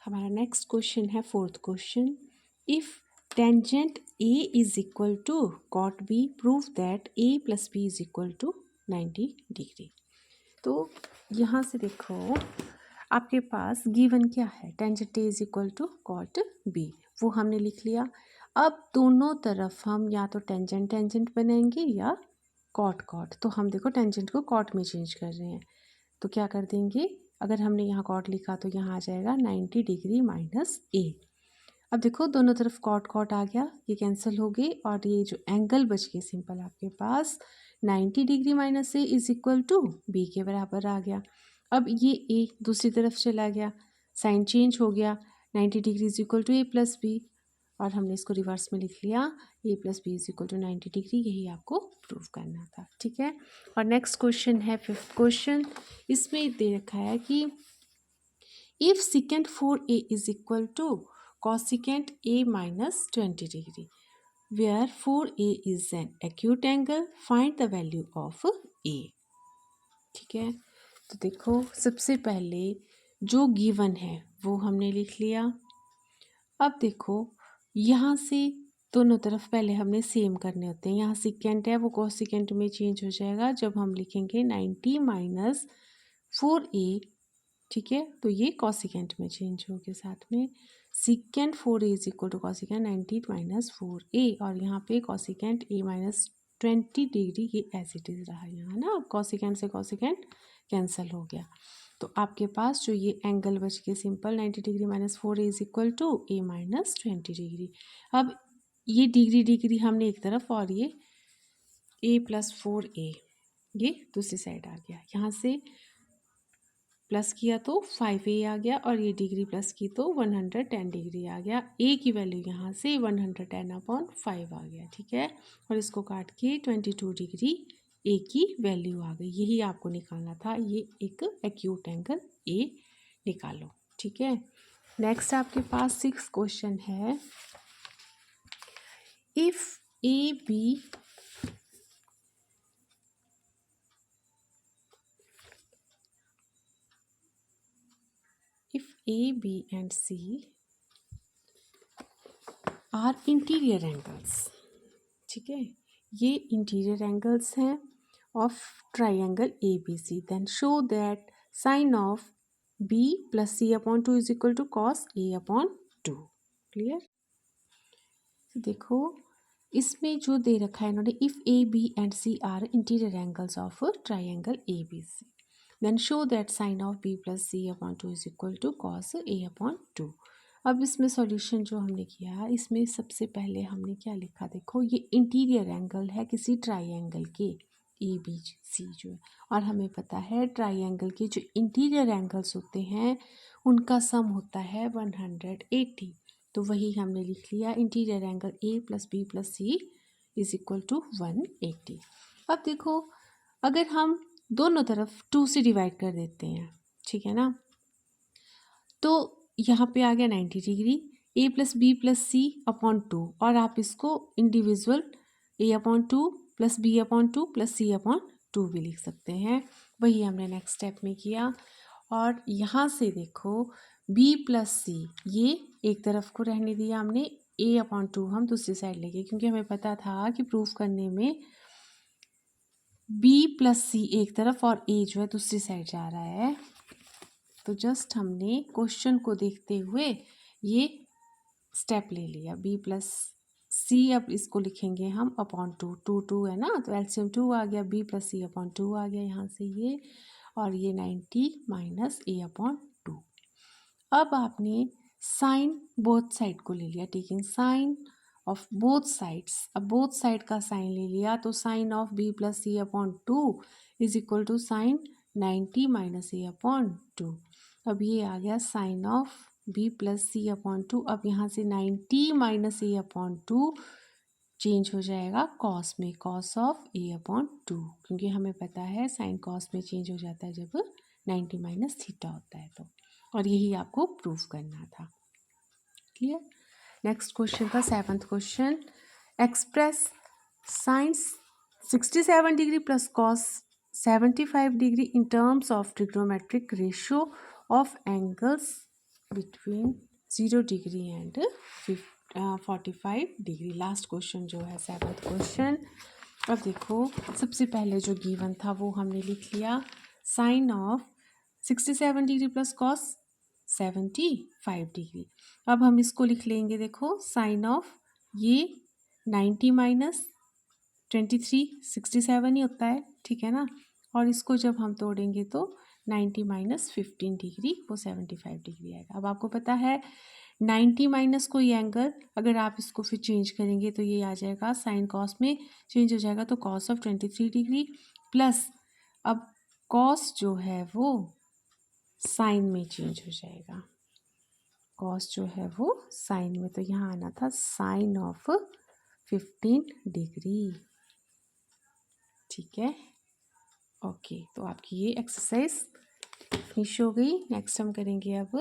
हमारा next question है fourth question. If tangent A is equal to cot B prove that A plus B is equal to 90 degree. तो यहाँ से देखो आपके पास गिवन क्या है, tangent A is equal to cot B, वो हमने लिख लिया। अब दोनों तरफ हम या तो टेंजेंट टेंजेंट बनाएंगे या कॉट कॉट। तो हम देखो टेंजेंट को कॉट में चेंज कर रहे हैं, तो क्या कर देंगे, अगर हमने यहाँ कॉट लिखा तो यहाँ आ जाएगा 90 डिग्री माइनस ए। अब देखो दोनों तरफ कॉट कॉट आ गया, ये कैंसिल हो गई और ये जो एंगल बच गए सिंपल आपके पास 90 degree minus A is equal to B के बराबर आ गया। अब ये ए दूसरी तरफ चला गया, साइन चेंज हो गया, 90 degree is equal to A plus B, और हमने इसको रिवर्स में लिख लिया, A plus B is equal to 90 degree. यही आपको प्रूव करना था, ठीक है। और नेक्स्ट क्वेश्चन है फिफ्थ क्वेश्चन। इसमें दे रखा है कि if secant 4a is equal to cosecant a minus 20 degree where 4a is an acute angle, find the value of a। ठीक है, तो देखो सबसे पहले जो गिवन है वो हमने लिख लिया। अब देखो यहाँ से दोनों तरफ पहले हमने सेम करने होते हैं, यहाँ सिकेंट है वो कोसिकेंट में चेंज हो जाएगा जब हम लिखेंगे 90 माइनस 4a, ठीक है। तो ये कॉसिकेंट में चेंज हो गया, साथ में secant 4a is equal to cosecant 90 minus 4a, और यहाँ पे कॉसिकेंट a माइनस 20 डिग्री, ये एज इट इज रहा यहाँ ना। अब कॉसिकेंट से कॉसिकेंट कैंसिल हो गया, तो आपके पास जो ये एंगल बच गया simple 90 degree minus 4a is equal to a minus 20 degree. अब ये डिग्री डिग्री हमने एक तरफ और ये a प्लस 4a ये दूसरी साइड आ गया, यहाँ से प्लस किया तो 5a आ गया, और ये डिग्री प्लस की तो 110 डिग्री आ गया। a की वैल्यू यहाँ से 110/5 आ गया, ठीक है। और इसको काट के 22 डिग्री a की वैल्यू आ गई। यही आपको निकालना था, ये एक एक्यूट एंगल a निकालो, ठीक है। नेक्स्ट आपके पास सिक्स क्वेश्चन है। If A B A, B and C are interior angles, ठीक है, ये इंटीरियर एंगल्स हैं of triangle A B C, then show that sine of B plus C upon two is equal to cos A upon two. Clear. देखो इसमें जो दे रखा है इन्होंने, if A B and C are interior angles of triangle A B C, then show that sine of B plus C upon two is equal to cos A upon two. अब इसमें solution जो हमने किया, इसमें सबसे पहले हमने क्या लिखा, देखो ये इंटीरियर एंगल है किसी ट्राइंगल के ए बी सी जो है, और हमें पता है ट्राइंगल के जो इंटीरियर एंगल्स होते हैं उनका सम होता है 180। तो वही हमने लिख लिया, interior angle A plus B plus C is equal to 180। अब देखो अगर हम दोनों तरफ 2 से डिवाइड कर देते हैं, ठीक है ना, तो यहाँ पे आ गया 90 degree, A plus B plus C upon 2, और आप इसको individual A upon 2 plus B upon 2 plus C upon 2 भी लिख सकते हैं। वही हमने नेक्स्ट स्टेप में किया। और यहाँ से देखो बी प्लस सी ये एक तरफ को रहने दिया हमने, ए अपॉन 2 हम दूसरी साइड ले गए, क्योंकि हमें पता था कि प्रूफ करने में बी प्लस सी एक तरफ और ए जो है दूसरी साइड जा रहा है। तो जस्ट हमने क्वेश्चन को देखते हुए ये स्टेप ले लिया, बी प्लस सी, अब इसको लिखेंगे हम अपॉन 2, 2 2 है ना, तो एलसीएम 2 आ गया, बी प्लस सी अपॉन 2 आ गया यहाँ से ये, और ये 90 माइनस ए अपॉन 2। अब आपने साइन बोथ साइड को ले लिया, taking sine of both sides. अब बोथ साइड का साइन ले लिया, तो sine of B plus C upon 2 is equal to sine 90 minus A upon 2। अब ये आ गया sine of B plus C upon 2। अब यहाँ से 90 माइनस ए अपॉन 2 चेंज हो जाएगा कॉस में, कॉस ऑफ ए अपॉन 2, क्योंकि हमें पता है साइन कॉस में चेंज हो जाता है जब 90 माइनस थीटा होता है तो। और यही आपको प्रूफ करना था। क्लियर। नेक्स्ट क्वेश्चन था seventh question. Express sine 67 degree plus cos 75 degree in terms of trigonometric ratio of angles between 0 degree and 45 degree. Last question जो है 7th क्वेश्चन। अब देखो सबसे पहले जो गिवन था वो हमने लिख लिया, sine of 67 degree plus cos 75 degree. अब हम इसको लिख लेंगे, देखो साइन ऑफ ये 90 माइनस 23 67 ही होता है, ठीक है ना। और इसको जब हम तोड़ेंगे तो 90 माइनस 15 डिग्री वो 75 डिग्री आएगा। अब आपको पता है 90 माइनस कोई एंगल, अगर आप इसको फिर चेंज करेंगे तो ये आ जाएगा साइन कॉस में चेंज हो जाएगा, तो कॉस ऑफ 23 डिग्री प्लस अब कॉस जो है वो साइन में चेंज हो जाएगा, कॉस जो है वो साइन में, तो यहाँ आना था साइन ऑफ 15 डिग्री, ठीक है। ओके, तो आपकी ये एक्सरसाइज फिनिश हो गई। नेक्स्ट हम करेंगे अब